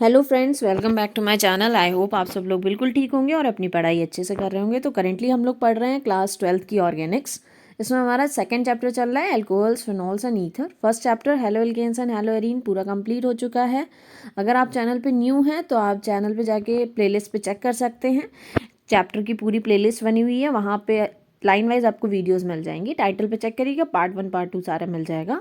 Hello friends, welcome back to my channel. I hope आप सब लोग बिल्कुल ठीक होंगे और अपनी पढ़ाई अच्छे से कर रहे होंगे। तो करेंटली हम लोग पढ़ रहे हैं क्लास 12th की ऑर्गेनिक्स। इसमें हमारा सेकंड चैप्टर चल रहा है alcohols, phenols and ether. First chapter halo alkenes and halo arene पूरा कंप्लीट हो चुका है। अगर आप चैनल पे न्यू हैं तो आप चैनल पे जाके प्लेलिस्ट पे चेक कर सकते हैं। चैप्टर की पूरी प्लेलिस्ट बनी हुई है, वहाँ पे लाइन वाइज आपको वीडियोज़ मिल जाएंगी। टाइटल पे चेक करिएगा, पार्ट 1 पार्ट 2 सारा मिल जाएगा।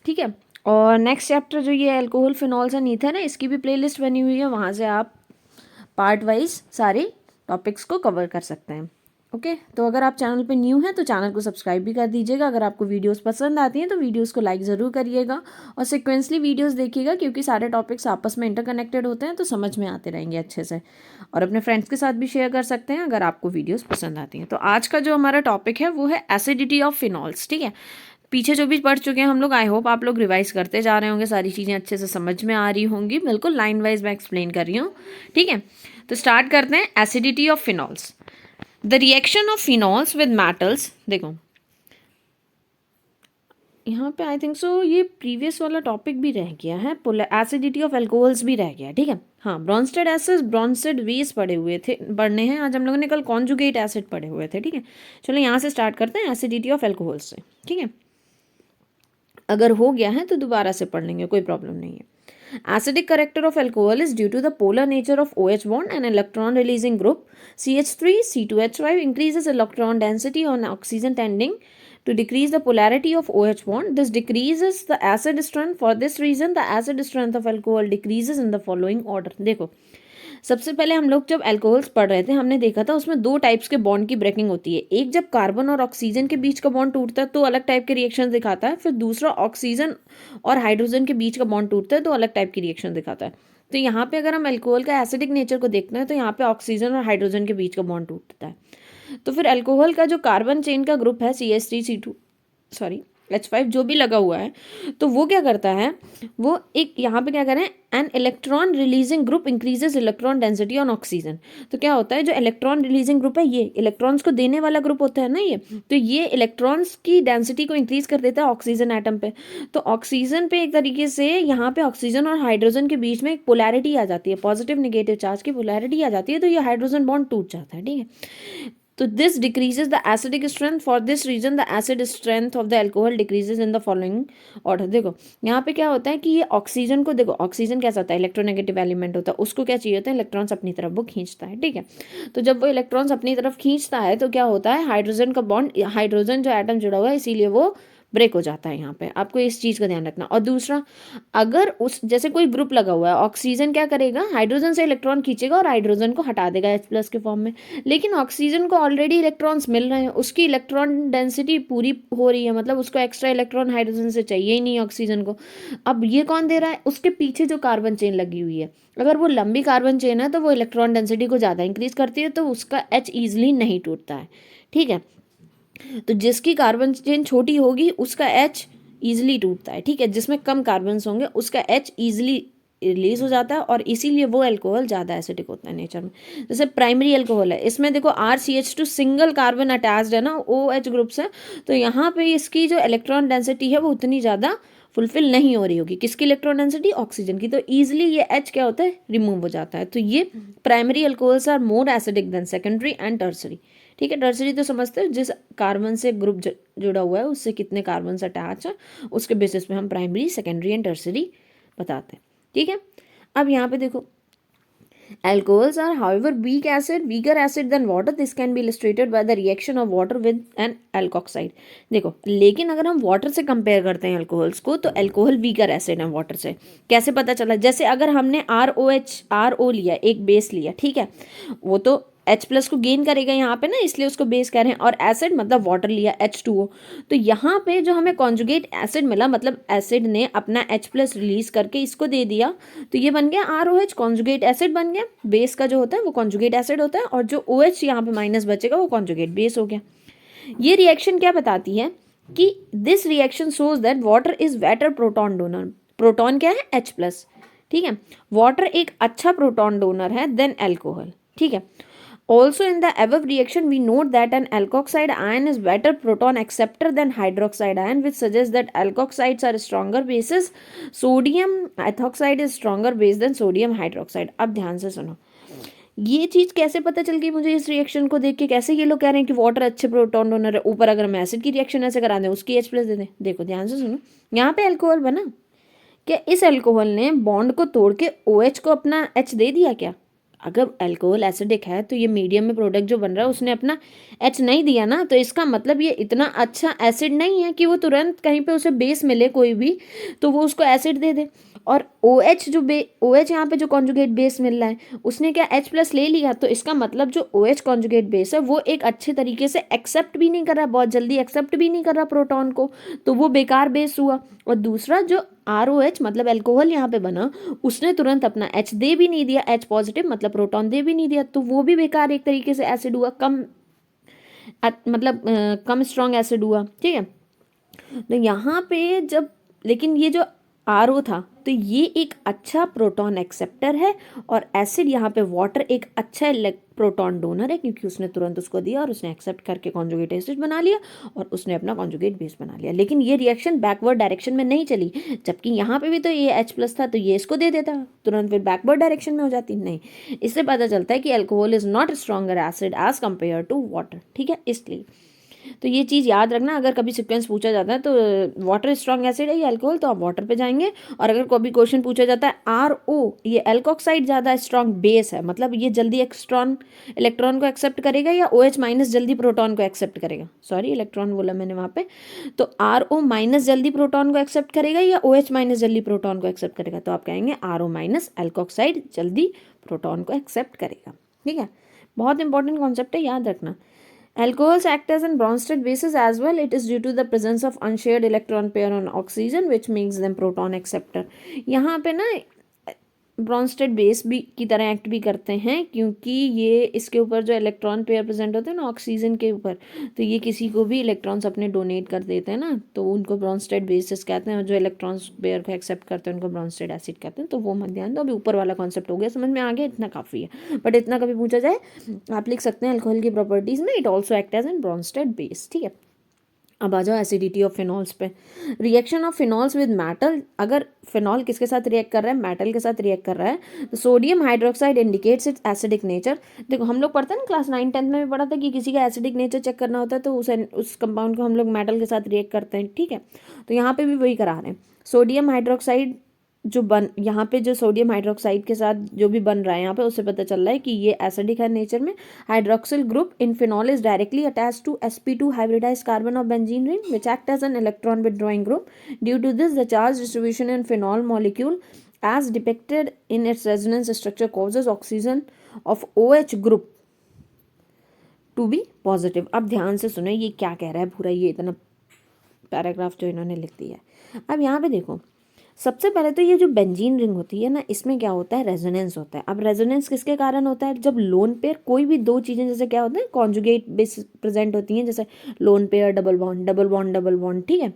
ठीक है। और नेक्स्ट चैप्टर जो ये अल्कोहल, फिनॉल्स एंड ईथर है, इसकी भी प्लेलिस्ट बनी हुई है, वहाँ से आप पार्ट वाइज सारे टॉपिक्स को कवर कर सकते हैं। ओके, तो अगर आप चैनल पे न्यू हैं तो चैनल को सब्सक्राइब भी कर दीजिएगा। अगर आपको वीडियोस पसंद आती हैं तो वीडियोस को लाइक ज़रूर करिएगा और सिक्वेंसली वीडियोस देखिएगा, क्योंकि सारे टॉपिक्स आपस में इंटरकनेक्टेड होते हैं तो समझ में आते रहेंगे अच्छे से। और अपने फ्रेंड्स के साथ भी शेयर कर सकते हैं अगर आपको वीडियोज़ पसंद आती हैं। तो आज का जो हमारा टॉपिक है वो है एसिडिटी ऑफ फिनॉल्स। ठीक है, पीछे जो भी पढ़ चुके हैं हम लोग, आई होप आप लोग रिवाइज करते जा रहे होंगे, सारी चीज़ें अच्छे से समझ में आ रही होंगी। बिल्कुल लाइन वाइज मैं एक्सप्लेन कर रही हूँ। ठीक है, तो स्टार्ट करते हैं। Acidity of phenols, the reaction of phenols with metals. देखो यहाँ पे आई थिंक सो ये प्रीवियस वाला टॉपिक भी रह गया है, एसिडिटी ऑफ एल्कोहल्स भी रह गया। ठीक है, हाँ, ब्रॉन्स्टेड एसिड, ब्रॉन्स्टेड बेस पढ़े हुए थे, पढ़ने हैं आज हम लोगों ने। कल कॉन्जुगेट एसिड पढ़े हुए थे। ठीक है, चलो यहाँ से स्टार्ट करते हैं एसिडिटी ऑफ एल्कोहल्स से। ठीक है, अगर हो गया है तो दोबारा से पढ़ लेंगे, कोई प्रॉब्लम नहीं है। Acidic character of alcohol is due to the polar nature of OH bond and electron releasing group. CH3 C2H5 increases electron density on oxygen, tending to decrease the polarity of OH bond. This decreases the acid strength. For this reason, the acid strength of alcohol decreases in the following order. देखो, सबसे पहले हम लोग जब alcohols पढ़ रहे थे हमने देखा था उसमें दो टाइप्स के बॉन्ड की ब्रेकिंग होती है। एक जब कार्बन और ऑक्सीजन के बीच का बॉन्ड टूटता है तो अलग टाइप के रिएक्शन दिखाता है। फिर दूसरा ऑक्सीजन और हाइड्रोजन के बीच का बॉन्ड टूटता है तो अलग टाइप की रिएक्शन दिखाता है। तो यहाँ पे अगर हम अल्कोहल का एसिडिक नेचर को देखते हैं तो यहाँ पे ऑक्सीजन और हाइड्रोजन के बीच का बॉन्ड टूटता है। तो फिर अल्कोहल का जो कार्बन चेन का ग्रुप है CH3 सॉरी H5 जो भी लगा हुआ है, तो वो क्या करता है, वो एक यहाँ पे क्या करें, an electron releasing group increases electron density on oxygen. तो क्या होता है, जो इलेक्ट्रॉन रिलीजिंग ग्रुप है ये इलेक्ट्रॉन्स को देने वाला ग्रुप होता है ना ये, तो ये इलेक्ट्रॉन्स की डेंसिटी को इंक्रीज कर देता है ऑक्सीजन एटम पे। तो ऑक्सीजन पे एक तरीके से यहाँ पे ऑक्सीजन और हाइड्रोजन के बीच में एक पोलैरिटी आ जाती है, पॉजिटिव निगेटिव चार्ज की पोलैरिटी आ जाती है, तो ये हाइड्रोजन बॉन्ड टूट जाता है। ठीक है, तो this decreases the acidic strength. For this reason the acid strength of the alcohol decreases in the following order. देखो यहाँ पे क्या होता है कि ये ऑक्सीजन को, देखो ऑक्सीजन कैसा होता है, इलेक्ट्रोनेगेटिव एलिमेंट होता है, उसको क्या चाहिए होता है, इलेक्ट्रॉन्स अपनी तरफ वो खींचता है। ठीक है, तो जब वो इलेक्ट्रॉन्स अपनी तरफ खींचता है तो क्या होता है, हाइड्रोजन का बॉन्ड, हाइड्रोजन जो एटम जुड़ा हुआ है इसीलिए वो ब्रेक हो जाता है। यहाँ पे आपको इस चीज़ का ध्यान रखना। और दूसरा, अगर उस जैसे कोई ग्रुप लगा हुआ है, ऑक्सीजन क्या करेगा, हाइड्रोजन से इलेक्ट्रॉन खींचेगा और हाइड्रोजन को हटा देगा H+ के फॉर्म में। लेकिन ऑक्सीजन को ऑलरेडी इलेक्ट्रॉन्स मिल रहे हैं, उसकी इलेक्ट्रॉन डेंसिटी पूरी हो रही है, मतलब उसको एक्स्ट्रा इलेक्ट्रॉन हाइड्रोजन से चाहिए ही नहीं ऑक्सीजन को। अब ये कौन दे रहा है, उसके पीछे जो कार्बन चेन लगी हुई है, अगर वो लंबी कार्बन चेन है तो वो इलेक्ट्रॉन डेंसिटी को ज़्यादा इंक्रीज करती है, तो उसका H ईजिली नहीं टूटता है। ठीक है, तो जिसकी कार्बन चेन छोटी होगी उसका H ईजिली टूटता है। ठीक है, जिसमें कम कार्बन्स होंगे उसका H ईजिली रिलीज हो जाता है, और इसीलिए वो अल्कोहल ज़्यादा एसिडिक होता है नेचर में। जैसे प्राइमरी अल्कोहल है, इसमें देखो RCH2 सिंगल कार्बन अटैच्ड है ना OH ग्रुप से, तो यहाँ पे इसकी जो इलेक्ट्रॉन डेंसिटी है वो उतनी ज़्यादा फुलफिल नहीं हो रही होगी। किसकी इलेक्ट्रॉन डेंसिटी, ऑक्सीजन की, तो ईजिली ये H क्या होता है, रिमूव हो जाता है। तो ये primary alcohols are more acidic than secondary and tertiary. ठीक है, टर्सरी तो समझते हो, जिस कार्बन से ग्रुप जुड़ा हुआ है उससे कितने कार्बन अटैच है, उसके बेसिस पे हम प्राइमरी, सेकेंडरी एंड टर्सरी बताते हैं। ठीक है, अब यहाँ पे देखो, alcohols are however weaker acid than water. This can be illustrated by the reaction of water with an alkoxide. देखो, लेकिन अगर हम वाटर से कंपेयर करते हैं अल्कोहल्स को, तो अल्कोहल वीकर एसिड है वाटर से। कैसे पता चला, जैसे अगर हमने RO लिया, एक बेस लिया, ठीक है, वो तो H+ को गेन करेगा यहाँ पे ना, इसलिए उसको बेस कह रहे हैं, और एसिड मतलब वाटर लिया H2O, तो यहाँ पे जो हमें कॉन्जुगेट एसिड मिला, मतलब एसिड ने अपना H+ रिलीज करके इसको दे दिया, तो ये बन गया ROH, कॉन्जुगेट एसिड बन गया। बेस का जो होता है वो कॉन्जुगेट एसिड होता है, और जो OH यहाँ पे माइनस बचेगा वो कॉन्जुगेट बेस हो गया। ये रिएक्शन क्या बताती है कि this reaction shows that water is better proton donor. Proton क्या है, H+। ठीक है, वाटर एक अच्छा प्रोटॉन डोनर है देन अल्कोहल। ठीक है, Also in the above reaction, we note that an alkoxide ion is better proton acceptor than hydroxide ion, which suggests that alkoxides are stronger bases. Sodium ethoxide is stronger base than sodium hydroxide. अब ध्यान से सुनो, ये चीज़ कैसे पता चल गई मुझे इस रिएक्शन को देख के? कैसे ये लोग कह रहे हैं कि वाटर अच्छे प्रोटॉन डोनर है? ऊपर अगर हम एसिड की रिएक्शन ऐसे करा दें, उसकी H प्लस दे दें। देखो ध्यान से सुनो, यहाँ पे अल्कोहल बना, क्या इस अल्कोहल ने बॉन्ड को तोड़ के OH को अपना H दे दिया क्या? अगर अल्कोहल एसिडिक है तो ये मीडियम में प्रोडक्ट जो बन रहा है उसने अपना H नहीं दिया ना, तो इसका मतलब ये इतना अच्छा एसिड नहीं है कि वो तुरंत कहीं पे उसे बेस मिले कोई भी तो वो उसको एसिड दे दे। और OH जो OH यहाँ पे जो कॉन्जुगेट बेस मिल रहा है उसने क्या H प्लस ले लिया, तो इसका मतलब जो OH कॉन्जुगेट बेस है वो एक अच्छे तरीके से एक्सेप्ट भी नहीं कर रहा, बहुत जल्दी एक्सेप्ट भी नहीं कर रहा प्रोटॉन को, तो वो बेकार बेस हुआ। और दूसरा जो ROH मतलब अल्कोहल यहाँ पे बना, उसने तुरंत अपना H दे भी नहीं दिया, H पॉजिटिव मतलब प्रोटॉन दे भी नहीं दिया, तो वो भी बेकार एक तरीके से एसिड हुआ, कम स्ट्रॉन्ग एसिड हुआ। ठीक है, तो यहाँ पे जब, लेकिन ये जो RO था तो ये एक अच्छा प्रोटॉन एक्सेप्टर है और एसिड यहाँ पे वाटर एक अच्छा प्रोटॉन डोनर है, क्योंकि उसने तुरंत उसको दिया और उसने एक्सेप्ट करके कॉन्जुगेट एसिड बना लिया और उसने अपना कॉन्जुगेट बेस बना लिया। लेकिन ये रिएक्शन बैकवर्ड डायरेक्शन में नहीं चली, जबकि यहाँ पे भी तो ये H प्लस था तो ये इसको दे देता तुरंत, फिर बैकवर्ड डायरेक्शन में हो जाती नहीं। इससे पता चलता है कि alcohol is not stronger acid as compare to water. ठीक है, इसलिए तो ये चीज़ याद रखना, अगर कभी सिक्वेंस पूछा जाता है तो वाटर स्ट्रॉन्ग एसिड है या अल्कोहल, तो आप वाटर पे जाएंगे। और अगर कभी क्वेश्चन पूछा जाता है RO ये अल्कोक्साइड ज़्यादा स्ट्रॉन्ग बेस है, मतलब ये जल्दी इलेक्ट्रॉन को एक्सेप्ट करेगा या OH माइनस जल्दी प्रोटॉन को एक्सेप्ट करेगा, सॉरी इलेक्ट्रॉन बोला मैंने वहाँ पे, तो RO माइनस जल्दी प्रोटॉन को एक्सेप्ट करेगा या OH माइनस जल्दी प्रोटॉन को एक्सेप्ट करेगा, तो आप कहेंगे RO माइनस अल्कोक्साइड जल्दी प्रोटॉन को एक्सेप्ट करेगा। ठीक है, बहुत इंपॉर्टेंट कॉन्सेप्ट है, याद रखना। Alcohols act as an Bronsted bases as well. It is due to the presence of unshared electron pair on oxygen which makes them proton acceptor. यहाँ पे ना ब्रॉन्स्टेड बेस भी की तरह एक्ट भी करते हैं, क्योंकि ये इसके ऊपर जो इलेक्ट्रॉन पेयर प्रेजेंट होते हैं ना ऑक्सीजन के ऊपर, तो ये किसी को भी इलेक्ट्रॉन्स अपने डोनेट कर देते हैं ना, तो उनको ब्रॉन्स्टेड बेसिस कहते हैं, और जो इलेक्ट्रॉन्स पेयर को एक्सेप्ट करते हैं उनको ब्रॉन्स्टेड एसिड कहते हैं। तो वो मत ध्यान दो, अभी ऊपर वाला कॉन्सेप्ट हो गया, समझ में आ गया, इतना काफ़ी है। बट इतना कभी पूछा जाए आप लिख सकते हैं अल्कोहल की प्रॉपर्टीज़ में, it also act as an Bronsted base. ठीक है, अब आ जाओ एसिडिटी ऑफ फिनॉल्स पे। Reaction of phenols with metal, अगर फिनॉल किसके साथ रिएक्ट कर रहा है? मेटल के साथ रिएक्ट कर रहा है, तो sodium hydroxide indicates it's acidic nature. देखो हम लोग पढ़ते हैं ना क्लास 9-10 में भी पढ़ा था कि किसी का एसिडिक नेचर चेक करना होता है तो उस कंपाउंड को हम लोग मेटल के साथ रिएक्ट करते हैं। ठीक है, तो यहाँ पे भी वही करा रहे हैं। सोडियम हाइड्रोक्साइड यहाँ पे जो सोडियम हाइड्रोक्साइड के साथ जो भी बन रहा है यहाँ पे, उससे पता चल रहा है कि ये एसिडिक है नेचर में। Hydroxyl group in phenol is directly attached to sp2 hybridised carbon of benzene ring which act as an electron withdrawing group. Due to this the charge distribution in phenol molecule as depicted in its resonance structure causes oxygen of OH group to be positive। अब ध्यान से सुनो ये क्या कह रहा है पूरा, ये इतना पैराग्राफ जो इन्होंने लिख दिया है। अब यहाँ पे देखो, सबसे पहले तो ये जो बेंजीन रिंग होती है ना, इसमें क्या होता है? रेजोनेंस होता है। अब रेजोनेंस किसके कारण होता है? जब लोन पेयर, कोई भी दो चीज़ें जैसे क्या होता है कॉन्जुगेट बेस प्रेजेंट होती हैं, जैसे lone pair, double bond, double bond, double bond, ठीक है,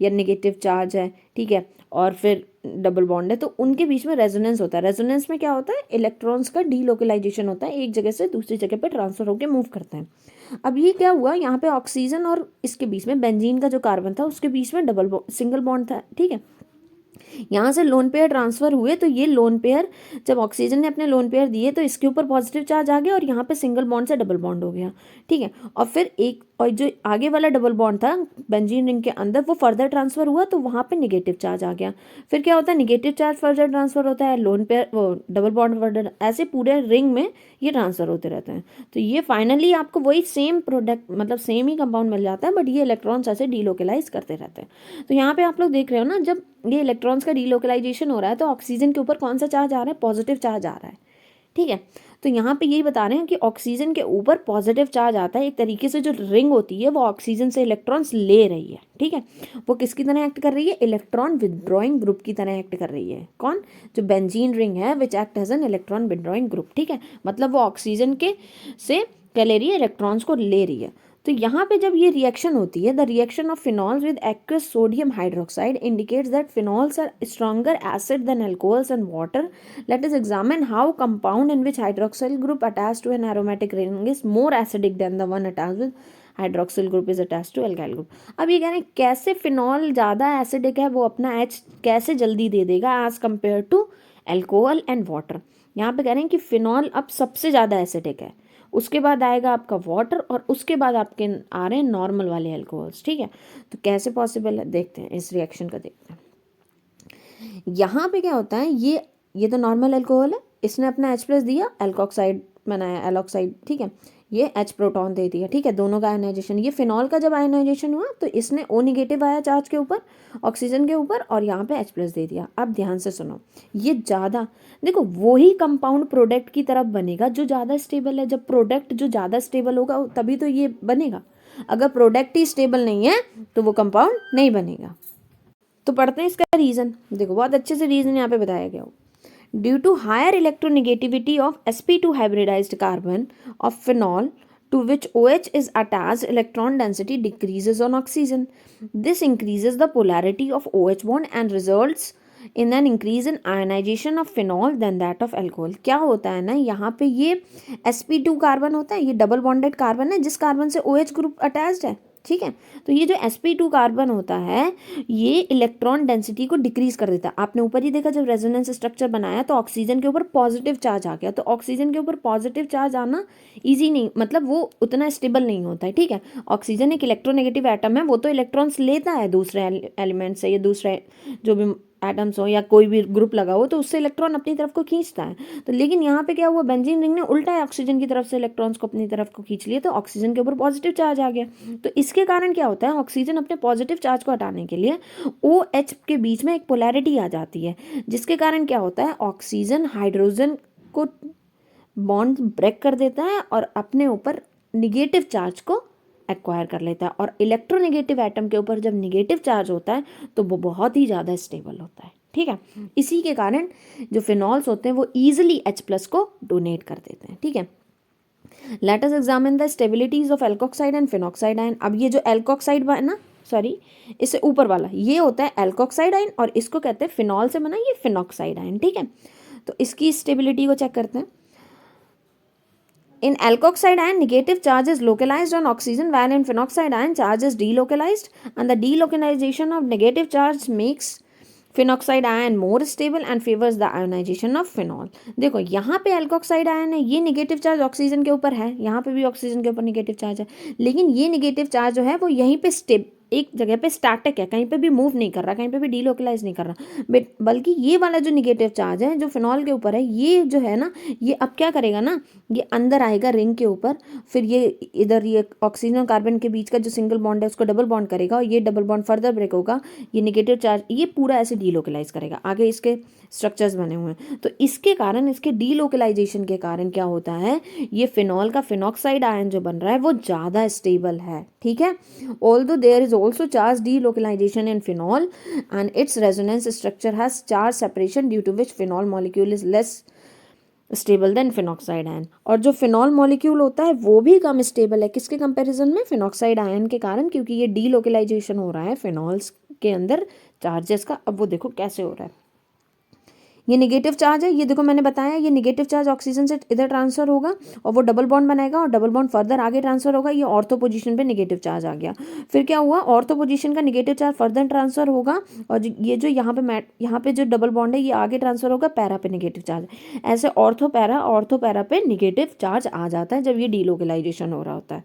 या नेगेटिव चार्ज है, ठीक है, और फिर डबल बॉन्ड है, तो उनके बीच में रेजोनेंस होता है। रेजोनेंस में क्या होता है? इलेक्ट्रॉन्स का डीलोकलाइजेशन होता है, एक जगह से दूसरी जगह पे ट्रांसफर होकर मूव करते हैं। अब ये क्या हुआ, यहाँ पे ऑक्सीजन और इसके बीच में बेंजीन का जो कार्बन था उसके बीच में सिंगल बॉन्ड था, ठीक है। यहाँ से लोन पेयर ट्रांसफर हुए, तो ये लोन पेयर जब ऑक्सीजन ने अपने लोन पेयर दिए तो इसके ऊपर पॉजिटिव चार्ज आ गया और यहाँ पे सिंगल बॉन्ड से डबल बॉन्ड हो गया, ठीक है। और फिर और जो आगे वाला डबल बॉन्ड था बेंजीन रिंग के अंदर, वो फर्दर ट्रांसफर हुआ तो वहाँ पे नेगेटिव चार्ज आ गया। फिर क्या होता है? नेगेटिव चार्ज फर्दर ट्रांसफर होता है, लोन पेयर वो डबल बॉन्ड फर्दर, ऐसे पूरे रिंग में ये ट्रांसफर होते रहते हैं। तो ये फाइनली आपको वही सेम प्रोडक्ट, मतलब सेम ही कंपाउंड मिल जाता है, बट ये इलेक्ट्रॉन्स ऐसे डीलोकलाइज करते रहते हैं। तो यहाँ पे आप लोग देख रहे हो ना, जब ये इलेक्ट्रॉन्स का डीलोकलाइजेशन हो रहा है तो ऑक्सीजन के ऊपर कौन सा चार्ज आ रहा है? पॉजिटिव चार्ज आ रहा है, ठीक है। तो यहाँ पे यही बता रहे हैं कि ऑक्सीजन के ऊपर पॉजिटिव चार्ज आता है, एक तरीके से जो रिंग होती है वो ऑक्सीजन से इलेक्ट्रॉन्स ले रही है, ठीक है। वो किसकी तरह एक्ट कर रही है? इलेक्ट्रॉन विदड्रॉइंग ग्रुप की तरह एक्ट कर रही है। कौन? जो बेंजीन रिंग है, which act as an electron withdrawing group, ठीक है। मतलब वो ऑक्सीजन के से क्या ले रही है? इलेक्ट्रॉन्स को ले रही है। तो यहाँ पे जब ये रिएक्शन होती है, the reaction of phenols with aqueous sodium hydroxide indicates that phenols are stronger acid than alcohols and water. Let us examine how compound in which hydroxyl group attached to an aromatic ring is more acidic than the one attached with hydroxyl group is attached to alkyl group. अब ये कह रहे हैं कैसे phenol ज़्यादा acidic है, वो अपना H कैसे जल्दी दे देगा as compare to alcohol and water. यहाँ पे कह रहे हैं कि फिनॉल अब सबसे ज़्यादा एसिडिक है, उसके बाद आएगा आपका वाटर और उसके बाद आपके आ रहे हैं नॉर्मल वाले अल्कोहल्स. ठीक है, तो कैसे पॉसिबल है देखते हैं, इस रिएक्शन का देखते हैं. यहाँ पे क्या होता है, ये तो नॉर्मल अल्कोहल है, इसने अपना H प्लस दिया, एल्कोक्साइड बनाया एलॉक्साइड. ठीक है, ये H प्रोटॉन दे दिया. ठीक है, दोनों का आयनाइजेशन, ये फिनॉल का जब आयनाइजेशन हुआ तो इसने O निगेटिव आया चार्ज के ऊपर, ऑक्सीजन के ऊपर, और यहाँ पे H प्लस दे दिया. अब ध्यान से सुनो, ये ज़्यादा देखो वही कंपाउंड प्रोडक्ट की तरफ बनेगा जो ज़्यादा स्टेबल है. जब प्रोडक्ट जो ज़्यादा स्टेबल होगा तभी तो ये बनेगा. अगर प्रोडक्ट ही स्टेबल नहीं है तो वो कंपाउंड नहीं बनेगा. तो पढ़ते हैं इसका रीज़न. देखो बहुत अच्छे से रीज़न यहाँ पे बताया गया हो. Due to higher electronegativity of sp2 hybridized carbon of phenol to which OH is attached, electron density decreases on oxygen. This increases the polarity of OH bond and results in an increase in ionization of phenol than that of alcohol. क्या होता है ना, यहाँ पे ये sp2 carbon होता है, ये डबल बॉन्डेड कार्बन है जिस कार्बन से OH ग्रुप अटैच्ड है. ठीक है, तो ये जो sp2 कार्बन होता है ये इलेक्ट्रॉन डेंसिटी को डिक्रीज कर देता है. आपने ऊपर ही देखा जब रेजोनेंस स्ट्रक्चर बनाया तो ऑक्सीजन के ऊपर पॉजिटिव चार्ज आ गया. तो ऑक्सीजन के ऊपर पॉजिटिव चार्ज आना इजी नहीं, मतलब वो उतना स्टेबल नहीं होता है. ठीक है, ऑक्सीजन एक इलेक्ट्रोनेगेटिव एटम है, वो तो इलेक्ट्रॉन्स लेता है दूसरे एलिमेंट से, या दूसरे जो भी एटम्स हो या कोई भी ग्रुप लगा हो तो उससे इलेक्ट्रॉन अपनी तरफ को खींचता है. तो लेकिन यहाँ पे क्या हुआ, बेंजीन रिंग ने उल्टा ऑक्सीजन की तरफ से इलेक्ट्रॉन्स को अपनी तरफ को खींच लिया, तो ऑक्सीजन के ऊपर पॉजिटिव चार्ज आ गया. तो इसके कारण क्या होता है, ऑक्सीजन अपने पॉजिटिव चार्ज को हटाने के लिए OH के बीच में एक पोलैरिटी आ जाती है, जिसके कारण क्या होता है, ऑक्सीजन हाइड्रोजन को बॉन्ड ब्रेक कर देता है और अपने ऊपर निगेटिव चार्ज को एक्वायर कर लेता है. और इलेक्ट्रोनेगेटिव एटम के ऊपर जब निगेटिव चार्ज होता है तो वो बहुत ही ज़्यादा स्टेबल होता है. ठीक है, इसी के कारण जो फिनॉल्स होते हैं वो ईजिली H प्लस को डोनेट कर देते हैं. ठीक है, late us examine the stabilities of alkoxide and phenoxide ion. अब ये जो एल्कोक्साइड ना, सॉरी, इससे ऊपर वाला ये होता है एल्कोक्साइड आयन और इसको कहते हैं फिनॉल से बना ये फिनॉक्साइड आयन. ठीक है, तो इसकी स्टेबिलिटी को चेक करते हैं. In alkoxide ion, negative charge is localized on oxygen, while in phenoxide ion, charge is delocalized, and the delocalization of negative charge makes phenoxide ion more stable and favours the ionisation of phenol. देखो यहाँ पे alkoxide ion है, ये negative charge oxygen के ऊपर है, यहाँ पे भी ऑक्सीजन के ऊपर निगेटिव चार्ज है, लेकिन ये निगेटिव चार्ज जो है वो यहीं पे एक जगह पे स्टैटिक है, कहीं पे भी मूव नहीं कर रहा, कहीं पे भी डीलोकलाइज नहीं कर रहा, बल्कि ये वाला जो निगेटिव चार्ज है जो फिनॉल के ऊपर है, ये जो है ना, ये अब क्या करेगा ना, ये अंदर आएगा रिंग के ऊपर, फिर ये इधर ये ऑक्सीजन और कार्बन के बीच का जो सिंगल बॉन्ड है उसको डबल बॉन्ड करेगा और ये डबल बॉन्ड फर्दर ब्रेक होगा, ये निगेटिव चार्ज ये पूरा ऐसे डीलोकलाइज करेगा. आगे इसके स्ट्रक्चर्स बने हुए हैं, तो इसके कारण, इसके डीलोकलाइजेशन के कारण क्या होता है, ये फिनॉल का फिनॉक्साइड आयन जो बन रहा है वो ज़्यादा स्टेबल है. ठीक है, although there is also charge delocalization in phenol and its resonance structure has charge separation due to which phenol molecule is less stable than phenoxide ion. और जो फिनॉल मॉलिक्यूल होता है वो भी कम स्टेबल है, किसके कंपैरिजन में, फिनॉक्साइड आयन के कारण, क्योंकि ये डीलोकलाइजेशन हो रहा है फिनॉल्स के अंदर चार्जेस का. अब वो देखो कैसे हो रहा है, ये निगेटिव चार्ज है, ये देखो मैंने बताया ये निगेटिव चार्ज ऑक्सीजन से इधर ट्रांसफर होगा और वो डबल बॉन्ड बनाएगा और डबल बॉन्ड फर्दर आगे ट्रांसफर होगा, ये ऑर्थो पोजीशन पे निगेटिव चार्ज आ गया. फिर क्या हुआ, ऑर्थो पोजीशन का निगेटिव चार्ज फर्दर ट्रांसफर होगा और ये जो यहाँ पे जो डबल बॉन्ड है ये आगे ट्रांसफर होगा, पैरा पे निगेटिव चार्ज. ऐसे ऑर्थो पैरा पे निगेटिव चार्ज आ जाता है जब ये डीलोकलाइजेशन हो रहा होता है,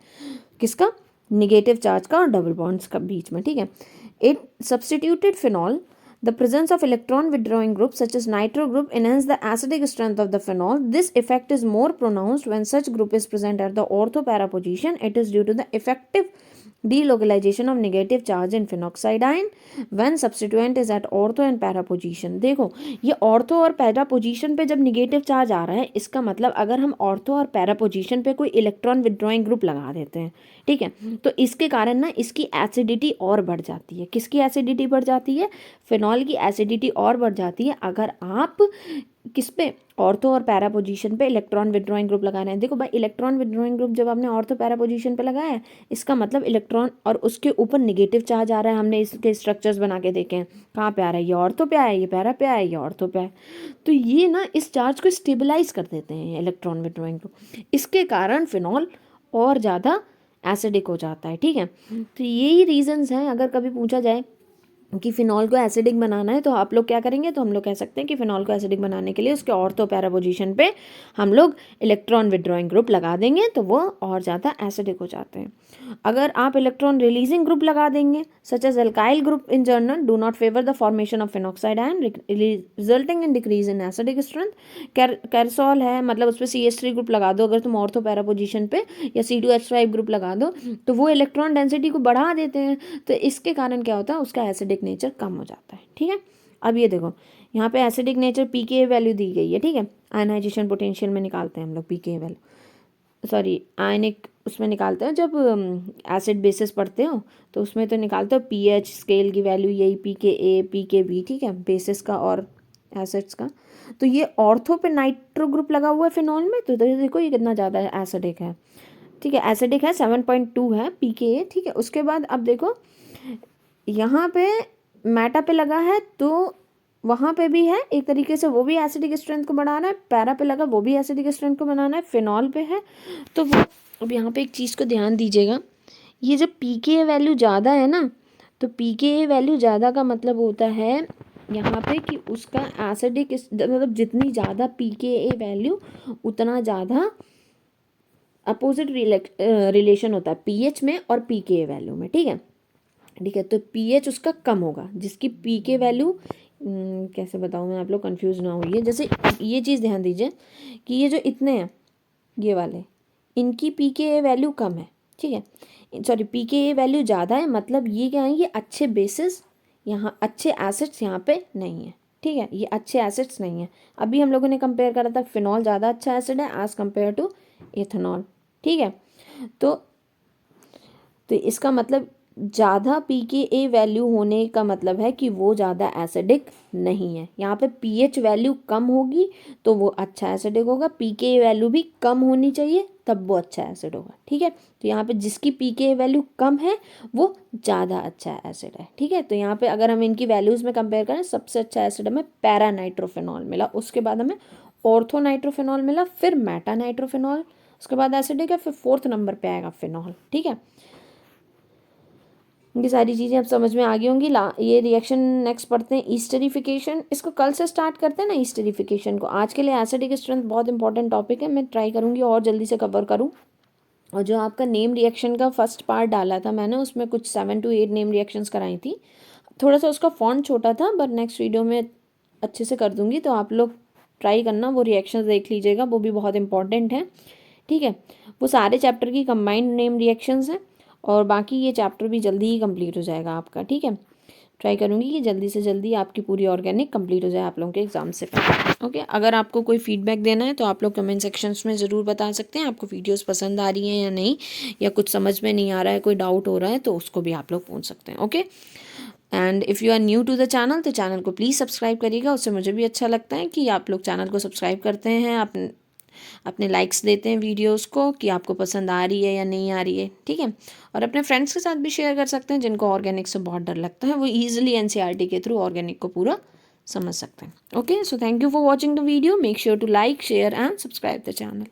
किसका, निगेटिव चार्ज का और डबल बॉन्ड्स का बीच में. ठीक है, it substituted phenol. The presence of electron withdrawing groups such as nitro group enhance the acidic strength of the phenol. This effect is more pronounced when such group is present at the ortho para position. It is due to the effective delocalization of negative charge in phenoxide ion when substituent is at ortho and para position. देखो ये ortho और para position पे जब negative charge आ रहा है, इसका मतलब अगर हम ortho और para position पे कोई electron withdrawing group लगा देते हैं, ठीक है, तो इसके कारण ना इसकी एसिडिटी और बढ़ जाती है. किसकी एसिडिटी बढ़ जाती है, फिनॉल की एसिडिटी और बढ़ जाती है अगर आप किस पे, ऑर्थो और पैरा पोजीशन पे इलेक्ट्रॉन विड्रॉइंग ग्रुप लगा रहे हैं। देखो भाई, इलेक्ट्रॉन विड्रॉइंग ग्रुप जब आपने ऑर्थो पैरा पोजीशन पे लगाया है, इसका मतलब इलेक्ट्रॉन और उसके ऊपर नेगेटिव चार्ज आ रहा है। हमने इसके स्ट्रक्चर्स बना के देखे हैं, कहाँ पे आ रहा है, ये ऑर्थो पे आया, ये पैरा पे आया, ये ऑर्थो पे आया। तो ये ना इस चार्ज को स्टेबलाइज कर देते हैं इलेक्ट्रॉन विड्रॉइंग ग्रुप। इसके कारण फिनॉल और ज़्यादा एसिडिक हो जाता है, ठीक है। तो यही रीजंस हैं। अगर कभी पूछा जाए कि फिनॉल को एसिडिक बनाना है तो आप लोग क्या करेंगे, तो हम लोग कह सकते हैं कि फिनॉल को एसिडिक बनाने के लिए उसके ऑर्थो पैरा पोजीशन पे हम लोग इलेक्ट्रॉन विड्रॉइंग ग्रुप लगा देंगे तो वो और ज़्यादा एसिडिक हो जाते हैं। अगर आप इलेक्ट्रॉन रिलीजिंग ग्रुप लगा देंगे such as alkyl group in general do not favour the formation of phenoxide ion resulting in decrease in acidic strength. Cresol है, मतलब उस पर CH3 ग्रुप लगा दो अगर तुम ऑर्थो पैरा पोजीशन पे, या C2H5 ग्रुप लगा दो, तो वो इलेक्ट्रॉन डेंसिटी को बढ़ा देते हैं। तो इसके कारण क्या होता है, उसका एसिडिक नेचर कम हो जाता है, ठीक है। अब ये देखो, यहाँ पे एसिडिक नेचर pKa वैल्यू दी गई है, ठीक है। आयनाइजेशन पोटेंशियल में निकालते हैं हम लोग pKa वैल्यू, सॉरी आयनिक उसमें निकालते हो जब एसिड बेसिस पढ़ते हो तो उसमें तो निकालते हो pH स्केल की वैल्यू, यही pKa pKb, ठीक है, बेसिस का और एसिड्स का। तो ये ऑर्थो पे नाइट्रो ग्रुप लगा हुआ है फिनॉल में, तो देखो ये कितना ज़्यादा एसिडिक है, ठीक है। एसिडिक है 7.2 है pKa, ठीक है। उसके बाद अब देखो यहाँ पे मैटा पे लगा है तो वहाँ पे भी है एक तरीके से, वो भी एसिडिक स्ट्रेंथ को बढ़ाना है। पैरा पे लगा, वो भी एसिडिक स्ट्रेंथ को बनाना है। फिनॉल पे है तो वो, अब यहाँ पे एक चीज़ को ध्यान दीजिएगा, ये जब pKa वैल्यू ज़्यादा है ना, तो pKa वैल्यू ज़्यादा का मतलब होता है यहाँ पे कि उसका एसिडिक मतलब जितनी ज़्यादा pKa वैल्यू उतना ज़्यादा अपोजिट रिलेशन होता है pH में और pKa वैल्यू में, ठीक है, ठीक है। तो pH उसका कम होगा, जिसकी pK वैल्यू कैसे बताऊँ मैं, आप लोग कंफ्यूज ना होइए। जैसे ये चीज़ ध्यान दीजिए कि ये जो इतने हैं ये वाले, इनकी pKa वैल्यू कम है, ठीक है, सॉरी pKa वैल्यू ज़्यादा है, मतलब ये क्या है, ये अच्छे बेसिस यहाँ, अच्छे एसिड्स यहाँ पे नहीं है, ठीक है, ये अच्छे एसिड्स नहीं है। अभी हम लोगों ने कंपेयर करा था, फिनॉल ज़्यादा अच्छा एसिड है एज़ कम्पेयर टू इथेनॉल, ठीक है। तो इसका मतलब ज़्यादा pKa वैल्यू होने का मतलब है कि वो ज़्यादा एसिडिक नहीं है। यहाँ पे pH वैल्यू कम होगी तो वो अच्छा एसिडिक होगा, pKa वैल्यू भी कम होनी चाहिए तब वो अच्छा एसिड होगा, ठीक है। तो यहाँ पे जिसकी pKa वैल्यू कम है वो ज़्यादा अच्छा एसिड है, ठीक है। तो यहाँ पे अगर हम इनकी वैल्यूज़ में कंपेयर करें, सबसे अच्छा एसिड हमें पैरा नाइट्रोफिनॉल मिला, उसके बाद हमें ऑर्थो नाइट्रोफिनॉल मिला, फिर मेटा नाइट्रोफिनॉल, उसके बाद एसिडिक है, फिर 4th नंबर पे आएगा फिनॉल, ठीक है। ये सारी चीज़ें अब समझ में आ गई होंगी। ये रिएक्शन नेक्स्ट पढ़ते हैं, ईस्टरिफिकेशन। इसको कल से स्टार्ट करते हैं ना ईस्टरिफिकेशन को। आज के लिए एसिडिक स्ट्रेंथ बहुत इंपॉर्टेंट टॉपिक है, मैं ट्राई करूँगी और जल्दी से कवर करूँ। और जो आपका नेम रिएक्शन का फर्स्ट पार्ट डाला था मैंने, उसमें कुछ 7 to 8 नेम रिएक्शंस कराई थी। थोड़ा सा उसका फॉन्ट छोटा था, बट नेक्स्ट वीडियो में अच्छे से कर दूँगी, तो आप लोग ट्राई करना, वो रिएक्शंस देख लीजिएगा, वो भी बहुत इंपॉर्टेंट है, ठीक है। वो सारे चैप्टर की कंबाइंड नेम रिएक्शंस हैं, और बाकी ये चैप्टर भी जल्दी ही कंप्लीट हो जाएगा आपका, ठीक है। ट्राई करूँगी कि जल्दी से जल्दी आपकी पूरी ऑर्गेनिक कंप्लीट हो जाए आप लोगों के एग्जाम से पहले, ओके। अगर आपको कोई फीडबैक देना है तो आप लोग कमेंट सेक्शंस में ज़रूर बता सकते हैं, आपको वीडियोस पसंद आ रही हैं या नहीं, या कुछ समझ में नहीं आ रहा है, कोई डाउट हो रहा है, तो उसको भी आप लोग पूछ सकते हैं, okay. And if you are new to the channel तो चैनल को प्लीज़ सब्सक्राइब करिएगा, उससे मुझे भी अच्छा लगता है कि आप लोग चैनल को सब्सक्राइब करते हैं, अपने लाइक्स देते हैं वीडियोस को कि आपको पसंद आ रही है या नहीं आ रही है, ठीक है। और अपने फ्रेंड्स के साथ भी शेयर कर सकते हैं जिनको ऑर्गेनिक से बहुत डर लगता है, वो ईजिली NCERT के थ्रू ऑर्गेनिक को पूरा समझ सकते हैं, okay. So thank you for watching the video, make sure to like share and subscribe the channel.